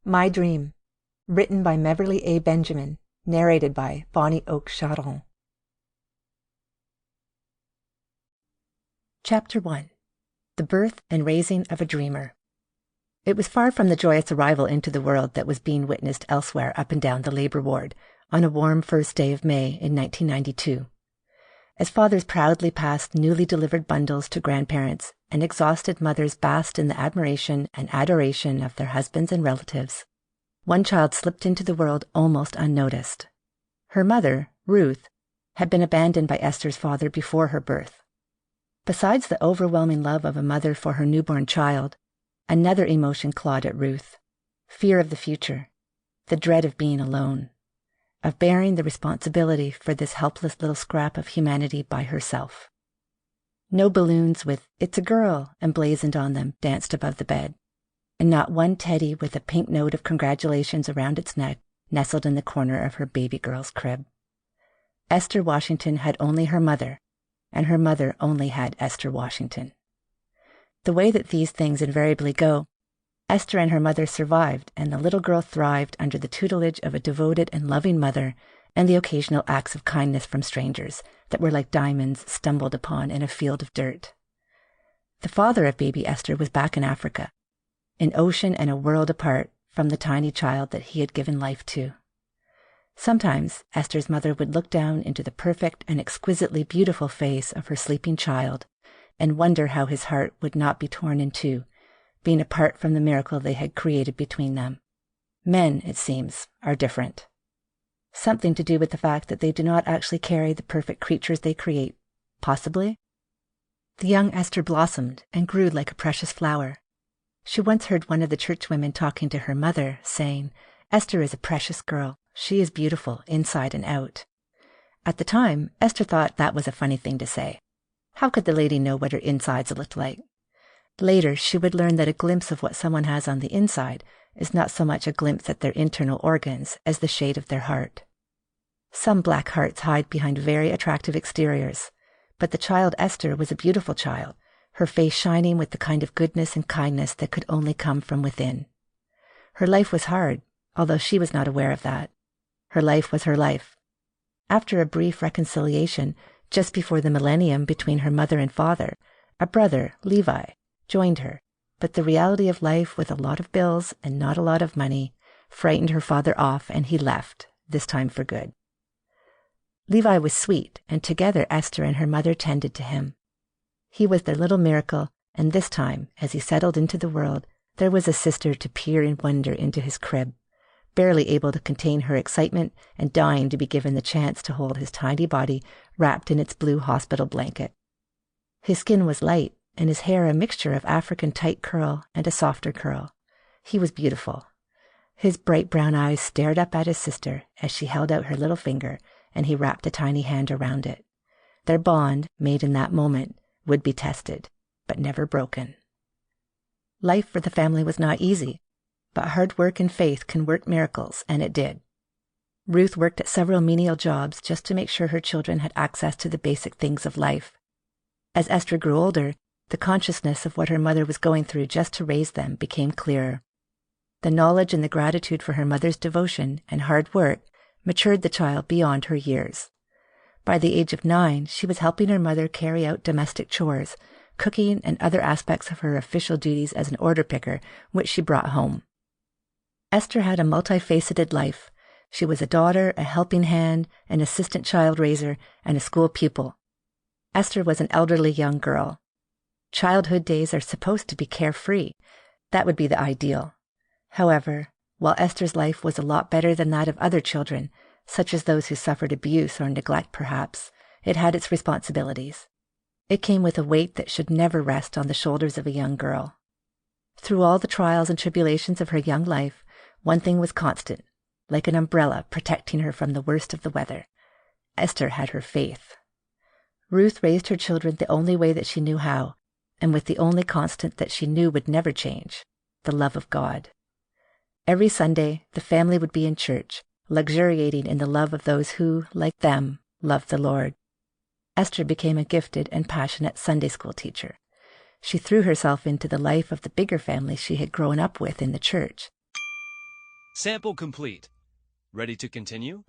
My Dream, written by Meverly A. Benjamin, narrated by Bonnie Oak Charron. Chapter 1. The Birth and Raising of a Dreamer. It was far from the joyous arrival into the world that was being witnessed elsewhere up and down the labor ward on a warm first day of May in 1992. As fathers proudly passed newly delivered bundles to grandparents, and exhausted mothers basked in the admiration and adoration of their husbands and relatives, one child slipped into the world almost unnoticed. Her mother, Ruth, had been abandoned by Esther's father before her birth. Besides the overwhelming love of a mother for her newborn child, another emotion clawed at Ruth: fear of the future, the dread of being alone, of bearing the responsibility for this helpless little scrap of humanity by herself. No balloons with "It's a girl" emblazoned on them danced above the bed, and not one teddy with a pink note of congratulations around its neck nestled in the corner of her baby girl's crib. Esther Washington had only her mother, and her mother only had Esther Washington. The way that these things invariably go, Esther and her mother survived, and the little girl thrived under the tutelage of a devoted and loving mother and the occasional acts of kindness from strangers that were like diamonds stumbled upon in a field of dirt. The father of baby Esther was back in Africa, an ocean and a world apart from the tiny child that he had given life to. Sometimes Esther's mother would look down into the perfect and exquisitely beautiful face of her sleeping child and wonder how his heart would not be torn in two, being apart from the miracle they had created between them. Men, it seems, are different. Something to do with the fact that they do not actually carry the perfect creatures they create, possibly? The young Esther blossomed and grew like a precious flower. She once heard one of the churchwomen talking to her mother, saying, "Esther is a precious girl. She is beautiful inside and out." At the time, Esther thought that was a funny thing to say. How could the lady know what her insides looked like? Later, she would learn that a glimpse of what someone has on the inside is not so much a glimpse at their internal organs as the shade of their heart. Some black hearts hide behind very attractive exteriors, but the child Esther was a beautiful child, her face shining with the kind of goodness and kindness that could only come from within. Her life was hard, although she was not aware of that. Her life was her life. After a brief reconciliation, just before the millennium between her mother and father, a brother, Levi, joined her, but the reality of life with a lot of bills and not a lot of money frightened her father off, and he left, this time for good. Levi was sweet, and together Esther and her mother tended to him. He was their little miracle, and this time, as he settled into the world, there was a sister to peer in wonder into his crib, barely able to contain her excitement and dying to be given the chance to hold his tiny body wrapped in its blue hospital blanket. His skin was light, and his hair a mixture of African tight curl and a softer curl. He was beautiful. His bright brown eyes stared up at his sister as she held out her little finger, and he wrapped a tiny hand around it. Their bond, made in that moment, would be tested, but never broken. Life for the family was not easy, but hard work and faith can work miracles, and it did. Ruth worked at several menial jobs just to make sure her children had access to the basic things of life. As Esther grew older, the consciousness of what her mother was going through just to raise them became clearer. The knowledge and the gratitude for her mother's devotion and hard work matured the child beyond her years. By the age of 9, she was helping her mother carry out domestic chores, cooking, and other aspects of her official duties as an order picker, which she brought home. Esther had a multifaceted life. She was a daughter, a helping hand, an assistant child raiser, and a school pupil. Esther was an elderly young girl. Childhood days are supposed to be carefree. That would be the ideal. However, while Esther's life was a lot better than that of other children, such as those who suffered abuse or neglect perhaps, it had its responsibilities. It came with a weight that should never rest on the shoulders of a young girl. Through all the trials and tribulations of her young life, one thing was constant, like an umbrella protecting her from the worst of the weather. Esther had her faith. Ruth raised her children the only way that she knew how, and with the only constant that she knew would never change, the love of God. Every Sunday, the family would be in church, luxuriating in the love of those who, like them, loved the Lord. Esther became a gifted and passionate Sunday school teacher. She threw herself into the life of the bigger family she had grown up with in the church. Sample complete. Ready to continue?